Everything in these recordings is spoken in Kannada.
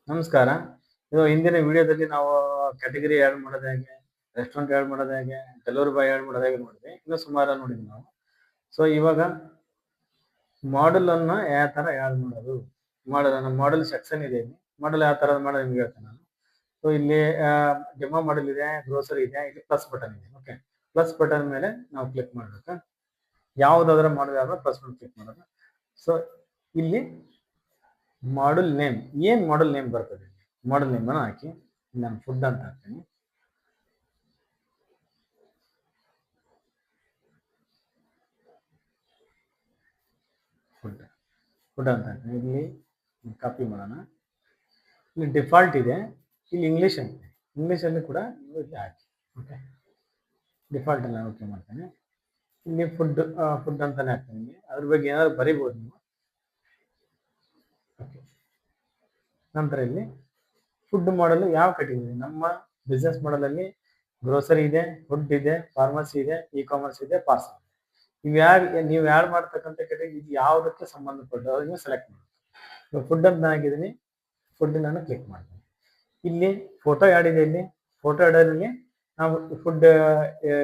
ನಮಸ್ಕಾರ. ಇದು ಹಿಂದಿನ ವಿಡಿಯೋದಲ್ಲಿ ನಾವು ಕ್ಯಾಟಗರಿ ಆಡ್ ಮಾಡೋದು ಹೇಗೆ, ರೆಸ್ಟೋರೆಂಟ್ ಆಡ್ ಮಾಡೋದು ಹೇಗೆ, ಡೆಲಿವರಿ ಬಾಯ್ ಆಡ್ ಮಾಡೋದು ಹೇಗೆ ನೋಡಿದ್ವಿ. ಇನ್ನೂ ಸುಮಾರು ನೋಡಿದ್ವಿ ನಾವು. ಸೊ ಇವಾಗ ಮಾಡೆಲ್ ಅನ್ನ ಯಾವ ತರ ಆಡ್ ಮಾಡೋದು, ಮಾಡೆಲ್ ಸೆಕ್ಷನ್ ಇದೆ ಇಲ್ಲಿ. ಮಾಡೆಲ್ ಯಾವ ತರ ಮಾಡೋದು ನಿಮ್ಗೆ ಹೇಳ್ತೇನೆ ನಾನು. ಸೊ ಇಲ್ಲಿ ಡೆಮೋ ಮಾಡೆಲ್ ಇದೆ, ಗ್ರೋಸರಿ ಇದೆ, ಇಲ್ಲಿ ಪ್ಲಸ್ ಬಟನ್ ಇದೆ. ಓಕೆ, ಪ್ಲಸ್ ಬಟನ್ ಮೇಲೆ ನಾವು ಕ್ಲಿಕ್ ಮಾಡ್ಬೇಕು. ಯಾವ್ದಾದ್ರ ಮಾಡೆಲ್ ಯಾವ್ದು ಪ್ಲಸ್ ಬಟನ್ ಕ್ಲಿಕ್ ಮಾಡೋದು. ಸೊ ಇಲ್ಲಿ ಮಾಡೆಲ್ ನೇಮ್, ಏನ್ ಮಾಡೆಲ್ ನೇಮ್ ಬರ್ತದೆ, ಮಾಡೆಲ್ ನೇಮ್ ಅನ್ನು ಹಾಕಿ ನಾನು ಫುಡ್ ಅಂತ ಹಾಕ್ತೀನಿ. ಫುಡ್ ಅಂತ ಹಾಕ್ತೀನಿ. ಇಲ್ಲಿ ಕಾಪಿ ಮಾಡೋಣ. ಇಲ್ಲಿ ಡಿಫಾಲ್ಟ್ ಇದೆ, ಇಲ್ಲಿ ಇಂಗ್ಲಿಷ್ ಅಂತ, ಇಂಗ್ಲಿಷಲ್ಲಿ ಕೂಡ ನೀವು ಇಲ್ಲಿ ಹಾಕಿ. ಓಕೆ, ಡಿಫಾಲ್ಟ್ ಎಲ್ಲ ಓಕೆ ಮಾಡ್ತೇನೆ. ಇಲ್ಲಿ ಫುಡ್ ಅಂತಾನೆ ಹಾಕ್ತೀನಿ. ಅದ್ರ ಬಗ್ಗೆ ಏನಾದ್ರು ಬರಿಬೋದು ನೀವು. ಓಕೆ, ನಂತರ ಇಲ್ಲಿ ಫುಡ್ ಮಾಡಲ್ ಯಾವ ಕೆಟಗರಿ, ನಮ್ಮ ಬಿಸ್ನೆಸ್ ಮಾಡಲಲ್ಲಿ ಗ್ರೋಸರಿ ಇದೆ, ಫುಡ್ ಇದೆ, ಫಾರ್ಮಸಿ ಇದೆ, ಇ ಕಾಮರ್ಸ್ ಇದೆ, ಪಾರ್ಸಲ್. ನೀವು ಯಾರು ಮಾಡ್ತಕ್ಕಂಥ ಕೆಟಗರಿ ಇದು ಯಾವುದಕ್ಕೆ ಸಂಬಂಧಪಟ್ಟ ಅದನ್ನ ಸೆಲೆಕ್ಟ್ ಮಾಡಿ. ಫುಡ್ ಅಂತ ಹಾಕಿದ್ದೀನಿ, ಫುಡ್ ನಾನು ಕ್ಲಿಕ್ ಮಾಡ್ತೀನಿ. ಇಲ್ಲಿ ಫೋಟೋ ಆ್ಯಡ್ ಇದೆ. ಇಲ್ಲಿ ಫೋಟೋ ಆ್ಯಡಲ್ಲಿ ನಾವು ಫುಡ್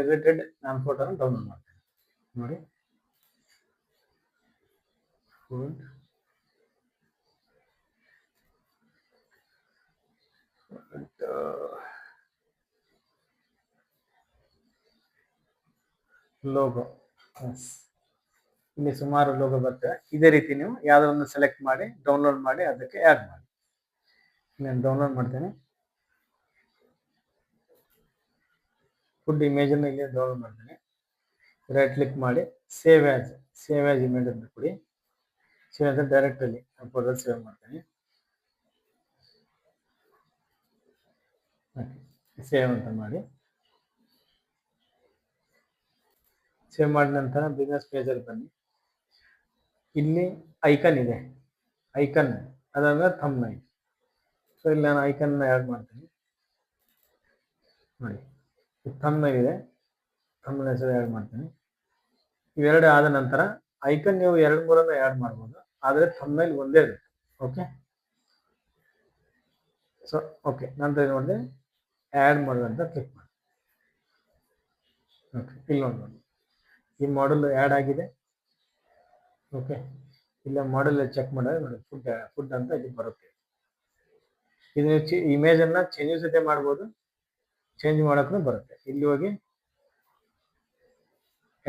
ರಿಲೇಟೆಡ್ ನಾನು ಫೋಟೋನ ಡೌನ್ಲೋಡ್ ಮಾಡ್ತೀನಿ. ನೋಡಿ, ಫುಡ್ ಲೋಗೋ, ಇಲ್ಲಿ ಸುಮಾರು ಲೋಗೋ ಬರ್ತವೆ. ಇದೇ ರೀತಿ ನೀವು ಯಾವ್ದೊಂದು ಸೆಲೆಕ್ಟ್ ಮಾಡಿ ಡೌನ್ಲೋಡ್ ಮಾಡಿ ಅದಕ್ಕೆ ಆ್ಯಡ್ ಮಾಡಿ. ನಾನು ಡೌನ್ಲೋಡ್ ಮಾಡ್ತೇನೆ. ಫುಡ್ ಇಮೇಜ್ ಅನ್ನು ಇಲ್ಲಿ ಡೌನ್ಲೋಡ್ ಮಾಡ್ತೇನೆ. ರೈಟ್ ಕ್ಲಿಕ್ ಮಾಡಿ ಸೇವ್ ಆಸ್ ಇಮೇಜ್ ಅಂತ ಕೊಡಿ. ಸೇವ್ ಅಂತ ಡೈರೆಕ್ಟ್ ಅಲ್ಲಿ ಫೋಟೋ ಸೇವ್ ಮಾಡ್ತೇನೆ. ಸೇವ್ ಅಂತ ಮಾಡಿ. ಸೇವ್ ಮಾಡಿದ ನಂತರ ಬಿಸ್ನೆಸ್ ಪೇಜಲ್ಲಿ ಬನ್ನಿ. ಇಲ್ಲಿ ಐಕನ್ ಇದೆ, ಐಕನ್ ಅದಾದ ಥಂಬ್ನೈಲ್. ಸೊ ಇಲ್ಲಿ ನಾನು ಐಕನ್ ಆ್ಯಡ್ ಮಾಡ್ತೀನಿ. ನೋಡಿ, ಥಂಬ್ನೈಲ್ ಇದೆ, ಥಂಬ್ನೈಲ್ ಹೆಸರು ಆ್ಯಡ್ ಮಾಡ್ತೀನಿ. ಇವೆರಡು ಆದ ನಂತರ ಐಕನ್ ನೀವು 2-3 ಆ್ಯಡ್ ಮಾಡ್ಬೋದು, ಆದರೆ ಥಂಬ್ನೈಲ್ ಒಂದೇ ಇರುತ್ತೆ. ಓಕೆ, ಸೊ ಓಕೆ, ನಂತರ ಏನು ಮಾಡಿದೆ, ಆ್ಯಡ್ ಮಾಡೋದಂತ ಕ್ಲಿಕ್ ಮಾಡಿ. ಓಕೆ, ಇಲ್ಲಿ ನೋಡ್ಬೋದು ಈ ಮಾಡೆಲ್ ಆ್ಯಡ್ ಆಗಿದೆ. ಓಕೆ, ಇಲ್ಲ ಮಾಡೆಲ್ ಚೆಕ್ ಮಾಡಿದ್ರೆ ನೋಡಿ ಫುಡ್ ಅಂತ ಇಲ್ಲಿ ಬರುತ್ತೆ. ಇದು ಇಮೇಜನ್ನು ಚೇಂಜಸ್ ಜೊತೆ ಮಾಡ್ಬೋದು, ಚೇಂಜ್ ಮಾಡೋಕ್ಕೂ ಬರುತ್ತೆ. ಇಲ್ಲಿ ಹೋಗಿ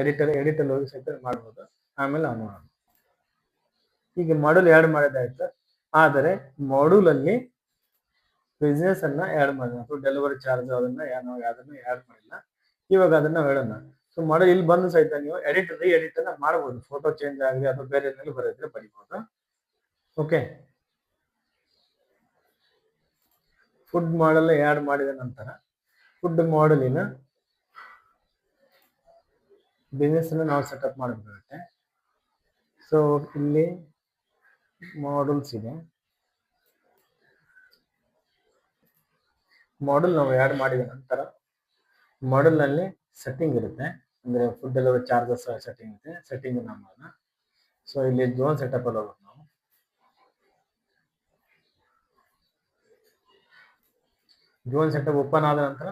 ಎಡಿಟಲ್ಲಿ ಹೋಗಿ ಸಹಿತ ಮಾಡ್ಬೋದು. ಆಮೇಲೆ ನಾವು ಮಾಡೋಣ. ಈಗ ಮಾಡೆಲ್ ಆ್ಯಡ್ ಮಾಡೋದಾಯ್ತು, ಆದರೆ ಮಾಡೂಲಲ್ಲಿ ಬಿಸ್ನೆಸ್ ಅನ್ನ ಆ್ಯಡ್ ಮಾಡೋಣ. ಡೆಲಿವರಿ ಚಾರ್ಜ್ ಅದನ್ನ ಯಾವ್ದನ್ನು ಆ್ಯಡ್ ಮಾಡಿಲ್ಲ. ಇವಾಗ ಅದನ್ನ ಹೇಳೋಣ. ಸೊ ಮಾಡಲ್ ಇಲ್ಲಿ ಬಂದು ಸಹಿತ ನೀವು ಎಡಿಟ್ ಅನ್ನ ಮಾಡ್ಬೋದು. ಫೋಟೋ ಚೇಂಜ್ ಆಗಲಿ ಅಥವಾ ಬೇರೆ ಏನಾದ್ರು ಬರೋದ್ರೆ ಬರಿಬೋದು. ಓಕೆ, ಫುಡ್ ಮಾಡಲ್ ಆ್ಯಡ್ ಮಾಡಿದ ನಂತರ ಫುಡ್ ಮಾಡಲಿನ ಬಿಸ್ನೆಸ್ ಅನ್ನು ನಾವು ಸೆಟಪ್ ಮಾಡಬೇಕಾಗುತ್ತೆ. ಸೊ ಇಲ್ಲಿ ಮಾಡಲ್ಸ್ ಇದೆ. ಮಾಡೆಲ್ ನಾವು ಆ್ಯಡ್ ಮಾಡಿದ ನಂತರ ಮಾಡೆಲ್ನಲ್ಲಿ ಸೆಟ್ಟಿಂಗ್ ಇರುತ್ತೆ, ಅಂದರೆ ಫುಡ್ ಡೆಲಿವರಿ ಚಾರ್ಜಸ್ ಸೆಟ್ಟಿಂಗ್ ಇರುತ್ತೆ. ಸೆಟ್ಟಿಂಗ್ ಮಾಡೋಣ. ಸೊ ಇಲ್ಲಿ ಝೋನ್ ಸೆಟಪ್ ಅಲ್ಲಿ ಹೋಗ್ಬೇಕು ನಾವು. ಝೋನ್ ಸೆಟಪ್ ಓಪನ್ ಆದ ನಂತರ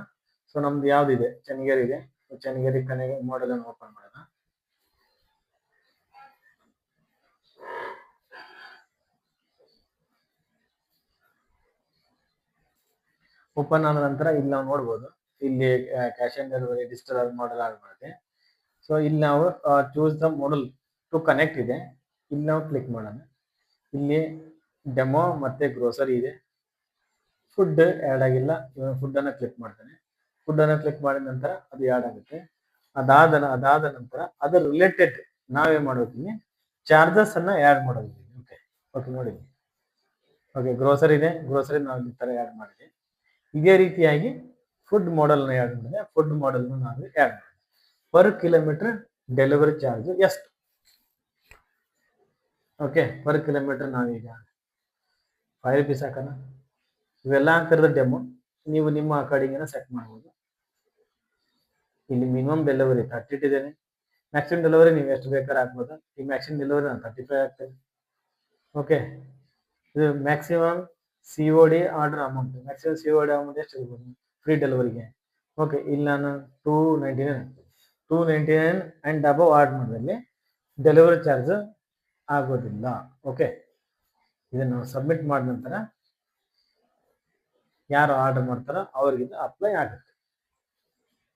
ಸೊ ನಮ್ದು ಯಾವ್ದಿದೆ, ಚನ್ನಗಿರಿ ಇದೆ. ಚನ್ನಗಿರಿ ಕನೆಗೆ ಮಾಡೆಲ್ ಅನ್ನು ಓಪನ್ ಮಾಡೋಣ. ಓಪನ್ ಆದ ನಂತರ ಇಲ್ಲಿ ನಾವು ನೋಡ್ಬೋದು, ಇಲ್ಲಿ cash on delivery digital model add ಮಾಡಿದೆ. ಸೊ ಇಲ್ಲಿ ನಾವು choose the model to connect ಇದೆ. ಇಲ್ಲಿ ನಾವು ಕ್ಲಿಕ್ ಮಾಡೋಣ. ಇಲ್ಲಿ ಡೆಮೋ ಮತ್ತೆ ಗ್ರೋಸರಿ ಇದೆ. ಫುಡ್ ಆ್ಯಡ್ ಆಗಿಲ್ಲ, ಫುಡ್ ಅನ್ನ ಕ್ಲಿಕ್ ಮಾಡ್ತೇನೆ. ಫುಡ್ ಅನ್ನ ಕ್ಲಿಕ್ ಮಾಡಿದ ನಂತರ ಅದು ಆ್ಯಡ್ ಆಗುತ್ತೆ. ಅದಾದ ನಂತರ ಅದರ ರಿಲೇಟೆಡ್ ನಾವೇನ್ ಮಾಡೋದೀನಿ, ಚಾರ್ಜಸ್ ಅನ್ನ ಆ್ಯಡ್ ಮಾಡೋದು. ಓಕೆ ಓಕೆ, ನೋಡಿ. ಓಕೆ, ಗ್ರೋಸರಿ ಇದೆ, ಗ್ರೋಸರಿ ನಾವು ಈ ತರ ಆ್ಯಡ್ ಮಾಡಿದೆ. ಇದೇ ರೀತಿಯಾಗಿ ಫುಡ್ ಮಾಡೆಲ್ ಆ್ಯಡ್ ಮಾಡಿದೆ. ಫುಡ್ ಮಾಡೆಲ್ ನಾವು ಆ್ಯಡ್ ಮಾಡಿದೆ. ಪರ್ ಕಿಲೋಮೀಟರ್ ಡೆಲಿವರಿ ಚಾರ್ಜ್ ಎಷ್ಟು? ಓಕೆ, ಪರ್ ಕಿಲೋಮೀಟರ್ ನಾವೀಗ 5 ರೂಪೀಸ್ ಹಾಕೋಣ. ಇವೆಲ್ಲ ಆಗ್ತಿರೋದು ಡೆಮೋ, ನೀವು ನಿಮ್ಮ ಕಡೆಗೇನ ಸೆಟ್ ಮಾಡ್ಬೋದು. ಇಲ್ಲಿ ಮಿನಿಮಮ್ ಡೆಲಿವರಿ 30 ಇಟ್ಟಿದ್ದೇನೆ. ಮ್ಯಾಕ್ಸಿಮಮ್ ಡೆಲಿವರಿ ನೀವು ಎಷ್ಟು ಬೇಕಾದ್ರೆ ಹಾಕ್ಬೋದು. ಈ ಮ್ಯಾಕ್ಸಿಮಮ್ ಡೆಲಿವರಿ ನಾನು 35 ಹಾಕ್ತೇನೆ. ಓಕೆ, ಇದು maximum COD order amount maximum COD amount ಎಷ್ಟು ಇರ್ಬೋದು ಫ್ರೀ ಡೆಲಿವರಿಗೆ. ಓಕೆ, ಇಲ್ಲಿ ನಾನು 299 ಆ್ಯಂಡ್ ಅಬವ್ ಆರ್ಡರ್ ಮಾಡಿದಲ್ಲಿ ಡೆಲಿವರಿ ಚಾರ್ಜ್ ಆಗೋದಿಲ್ಲ. ಓಕೆ, ಇದನ್ನು ಸಬ್ಮಿಟ್ ಮಾಡಿದ ನಂತರ ಯಾರು ಆರ್ಡರ್ ಮಾಡ್ತಾರೋ ಅವ್ರಿಗೆ ಅಪ್ಲೈ ಆಗುತ್ತೆ.